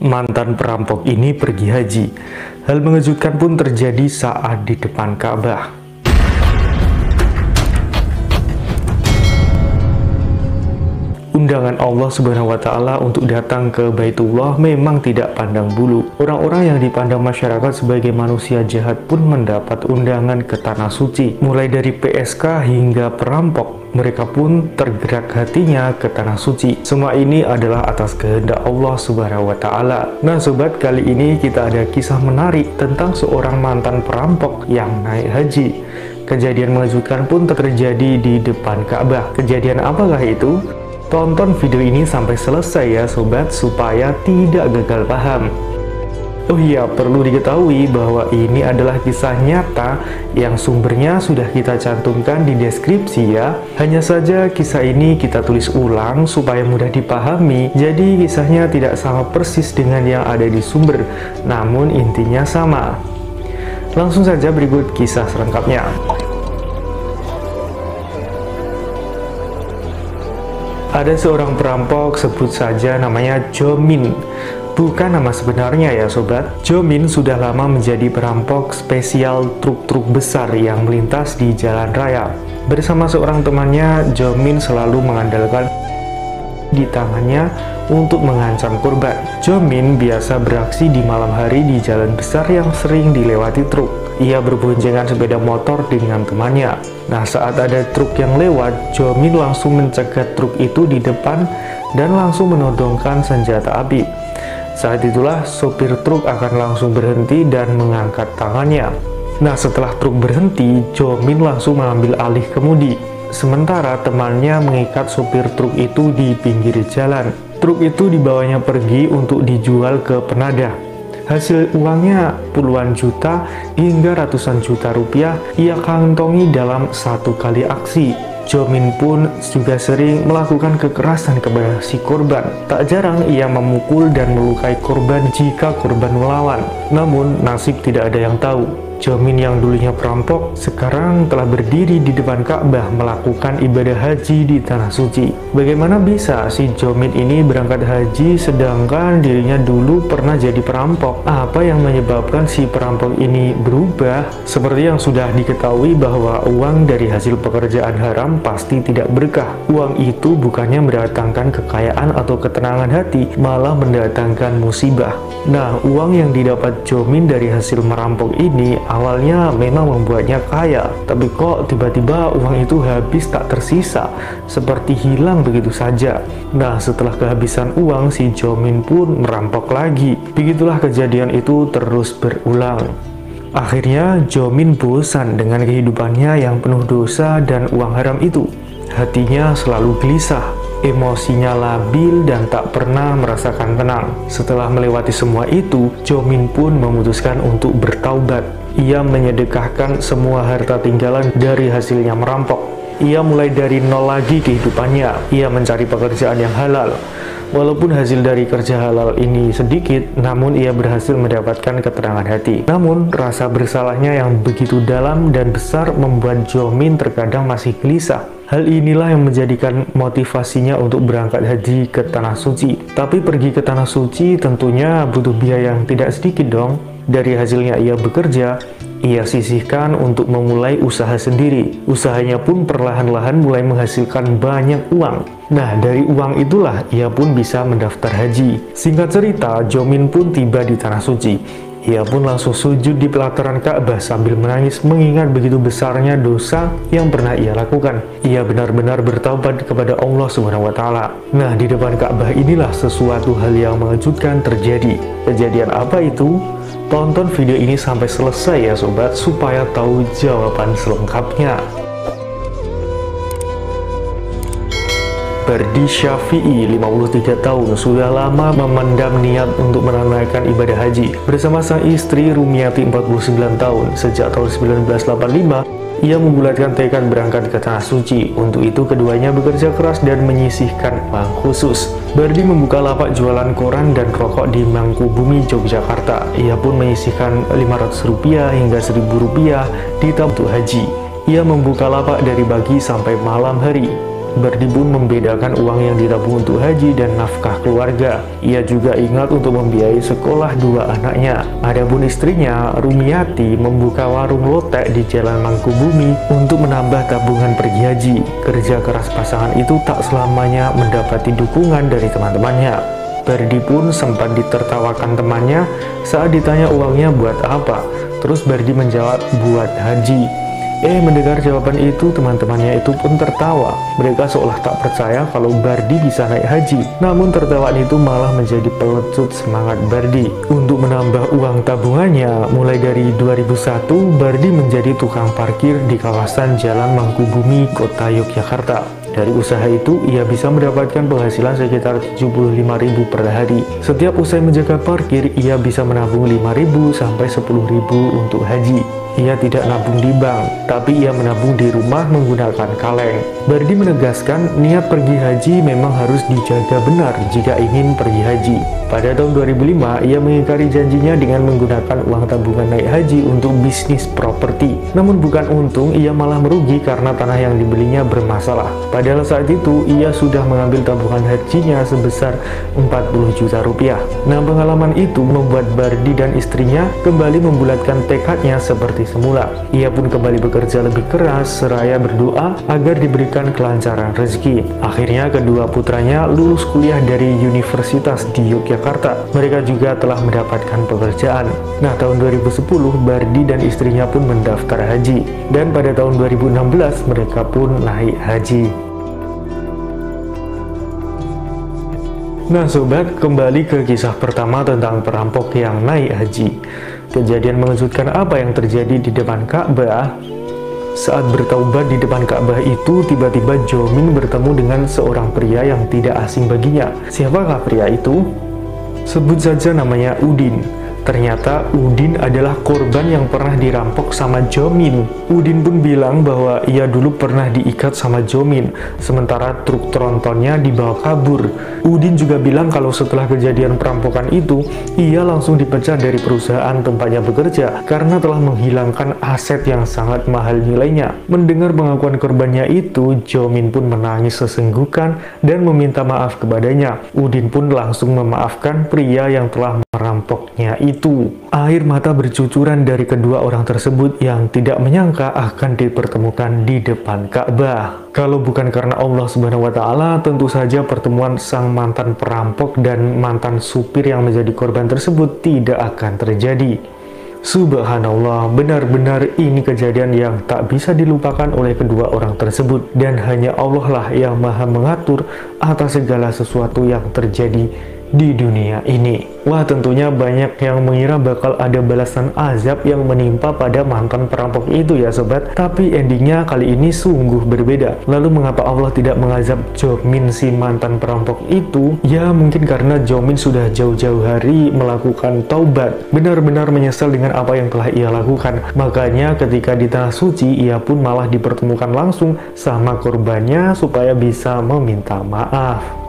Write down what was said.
Mantan perampok ini pergi haji. Hal mengejutkan pun terjadi saat di depan Ka'bah. Undangan Allah Subhanahu wa Ta'ala untuk datang ke Baitullah memang tidak pandang bulu. Orang-orang yang dipandang masyarakat sebagai manusia jahat pun mendapat undangan ke tanah suci. Mulai dari PSK hingga perampok, mereka pun tergerak hatinya ke tanah suci. Semua ini adalah atas kehendak Allah Subhanahu wa Ta'ala. Nah sobat, kali ini kita ada kisah menarik tentang seorang mantan perampok yang naik haji. Kejadian mengejutkan pun terjadi di depan Ka'bah. Kejadian apakah itu? Tonton video ini sampai selesai ya sobat, supaya tidak gagal paham. Oh iya, perlu diketahui bahwa ini adalah kisah nyata yang sumbernya sudah kita cantumkan di deskripsi ya. Hanya saja kisah ini kita tulis ulang supaya mudah dipahami, jadi kisahnya tidak sama persis dengan yang ada di sumber, namun intinya sama. Langsung saja berikut kisah selengkapnya. Ada seorang perampok, sebut saja namanya Jomin. Bukan nama sebenarnya ya sobat. Jomin sudah lama menjadi perampok spesial truk-truk besar yang melintas di jalan raya. Bersama seorang temannya, Jomin selalu mengandalkan di tangannya untuk mengancam korban. Jomin biasa beraksi di malam hari di jalan besar yang sering dilewati truk. Ia berboncengan sepeda motor dengan temannya. Nah, saat ada truk yang lewat, Jomin langsung mencegat truk itu di depan dan langsung menodongkan senjata api. Saat itulah sopir truk akan langsung berhenti dan mengangkat tangannya. Nah, setelah truk berhenti, Jomin langsung mengambil alih kemudi. Sementara temannya mengikat sopir truk itu di pinggir jalan. Truk itu dibawanya pergi untuk dijual ke penadah. Hasil uangnya puluhan juta hingga ratusan juta rupiah ia kantongi dalam satu kali aksi. Jomin pun juga sering melakukan kekerasan kepada si korban. Tak jarang ia memukul dan melukai korban jika korban melawan. Namun nasib tidak ada yang tahu. Jomin yang dulunya perampok sekarang telah berdiri di depan Ka'bah melakukan ibadah haji di tanah suci. Bagaimana bisa si Jomin ini berangkat haji sedangkan dirinya dulu pernah jadi perampok? Apa yang menyebabkan si perampok ini berubah? Seperti yang sudah diketahui bahwa uang dari hasil pekerjaan haram pasti tidak berkah. Uang itu bukannya mendatangkan kekayaan atau ketenangan hati, malah mendatangkan musibah. Nah, uang yang didapat Jomin dari hasil merampok ini awalnya memang membuatnya kaya, tapi kok tiba-tiba uang itu habis tak tersisa, seperti hilang begitu saja. Nah, setelah kehabisan uang, si Jomin pun merampok lagi. Begitulah kejadian itu terus berulang. Akhirnya Jomin bosan dengan kehidupannya yang penuh dosa dan uang haram itu. Hatinya selalu gelisah, emosinya labil dan tak pernah merasakan tenang. Setelah melewati semua itu, Jomin pun memutuskan untuk bertaubat. Ia menyedekahkan semua harta tinggalan dari hasilnya merampok. Ia mulai dari nol lagi kehidupannya. Ia mencari pekerjaan yang halal. Walaupun hasil dari kerja halal ini sedikit, namun ia berhasil mendapatkan ketenangan hati. Namun, rasa bersalahnya yang begitu dalam dan besar membuat Jomin terkadang masih gelisah. Hal inilah yang menjadikan motivasinya untuk berangkat haji ke Tanah Suci. Tapi pergi ke Tanah Suci tentunya butuh biaya yang tidak sedikit dong. Dari hasilnya ia bekerja, ia sisihkan untuk memulai usaha sendiri. Usahanya pun perlahan-lahan mulai menghasilkan banyak uang. Nah, dari uang itulah ia pun bisa mendaftar haji. Singkat cerita, Jomin pun tiba di Tanah Suci. Ia pun langsung sujud di pelataran Ka'bah sambil menangis mengingat begitu besarnya dosa yang pernah ia lakukan. Ia benar-benar bertaubat kepada Allah Subhanahu wa Ta'ala. Nah, di depan Ka'bah inilah sesuatu hal yang mengejutkan terjadi. Kejadian apa itu? Tonton video ini sampai selesai ya sobat, supaya tahu jawaban selengkapnya. Bardi Syafi'i, 53 tahun, sudah lama memendam niat untuk menunaikan ibadah haji. Bersama sang istri Rumiati, 49 tahun, sejak tahun 1985, ia membulatkan tekad berangkat ke Tanah Suci. Untuk itu, keduanya bekerja keras dan menyisihkan uang khusus. Bardi membuka lapak jualan koran dan rokok di Mangkubumi, Yogyakarta. Ia pun menyisihkan Rp500 hingga Rp1.000 di tahun haji. Ia membuka lapak dari pagi sampai malam hari. Bardi pun membedakan uang yang ditabung untuk haji dan nafkah keluarga. Ia juga ingat untuk membiayai sekolah dua anaknya. Adapun istrinya, Rumiati, membuka warung lotek di Jalan Mangkubumi untuk menambah tabungan pergi haji. Kerja keras pasangan itu tak selamanya mendapati dukungan dari teman-temannya. Bardi pun sempat ditertawakan temannya saat ditanya uangnya buat apa. Terus Bardi menjawab, buat haji. Mendengar jawaban itu, teman-temannya itu pun tertawa. Mereka seolah tak percaya kalau Bardi bisa naik haji. Namun tertawaan itu malah menjadi pelecut semangat Bardi. Untuk menambah uang tabungannya, mulai dari 2001, Bardi menjadi tukang parkir di kawasan Jalan Mangkubumi, Kota Yogyakarta. Dari usaha itu, ia bisa mendapatkan penghasilan sekitar 75.000 per hari. Setiap usai menjaga parkir, ia bisa menabung 5.000 sampai 10.000 untuk haji. Ia tidak nabung di bank, tapi ia menabung di rumah menggunakan kaleng. Bardi menegaskan niat pergi haji memang harus dijaga benar jika ingin pergi haji. Pada tahun 2005, ia mengingkari janjinya dengan menggunakan uang tabungan naik haji untuk bisnis properti. Namun bukan untung, ia malah merugi karena tanah yang dibelinya bermasalah. Padahal saat itu, ia sudah mengambil tabungan hajinya sebesar 40 juta rupiah. Nah, pengalaman itu membuat Bardi dan istrinya kembali membulatkan tekadnya seperti semula. Ia pun kembali bekerja lebih keras seraya berdoa agar diberikan kelancaran rezeki. Akhirnya kedua putranya lulus kuliah dari universitas di Yogyakarta. Mereka juga telah mendapatkan pekerjaan. Nah, tahun 2010 Bardi dan istrinya pun mendaftar haji. Dan pada tahun 2016 mereka pun naik haji. Nah sobat, kembali ke kisah pertama tentang perampok yang naik haji. Kejadian mengejutkan apa yang terjadi di depan Ka'bah? Saat bertaubat di depan Ka'bah itu, tiba-tiba Jomin bertemu dengan seorang pria yang tidak asing baginya. Siapakah pria itu? Sebut saja namanya Udin. Ternyata Udin adalah korban yang pernah dirampok sama Jomin. Udin pun bilang bahwa ia dulu pernah diikat sama Jomin, sementara truk trontonnya dibawa kabur. Udin juga bilang kalau setelah kejadian perampokan itu, ia langsung dipecat dari perusahaan tempatnya bekerja karena telah menghilangkan aset yang sangat mahal nilainya. Mendengar pengakuan korbannya itu, Jomin pun menangis sesenggukan dan meminta maaf kepadanya. Udin pun langsung memaafkan pria yang telah merampoknya itu. Air mata bercucuran dari kedua orang tersebut yang tidak menyangka akan dipertemukan di depan Ka'bah. Kalau bukan karena Allah Subhanahu wa Ta'ala, tentu saja pertemuan sang mantan perampok dan mantan supir yang menjadi korban tersebut tidak akan terjadi. Subhanallah, benar-benar ini kejadian yang tak bisa dilupakan oleh kedua orang tersebut, dan hanya Allah lah yang maha mengatur atas segala sesuatu yang terjadi di dunia ini. Wah, tentunya banyak yang mengira bakal ada balasan azab yang menimpa pada mantan perampok itu ya sobat. Tapi endingnya kali ini sungguh berbeda. Lalu mengapa Allah tidak mengazab Jomin si mantan perampok itu? Ya mungkin karena Jomin sudah jauh-jauh hari melakukan taubat, benar-benar menyesal dengan apa yang telah ia lakukan. Makanya ketika di tanah suci, ia pun malah dipertemukan langsung sama korbannya supaya bisa meminta maaf.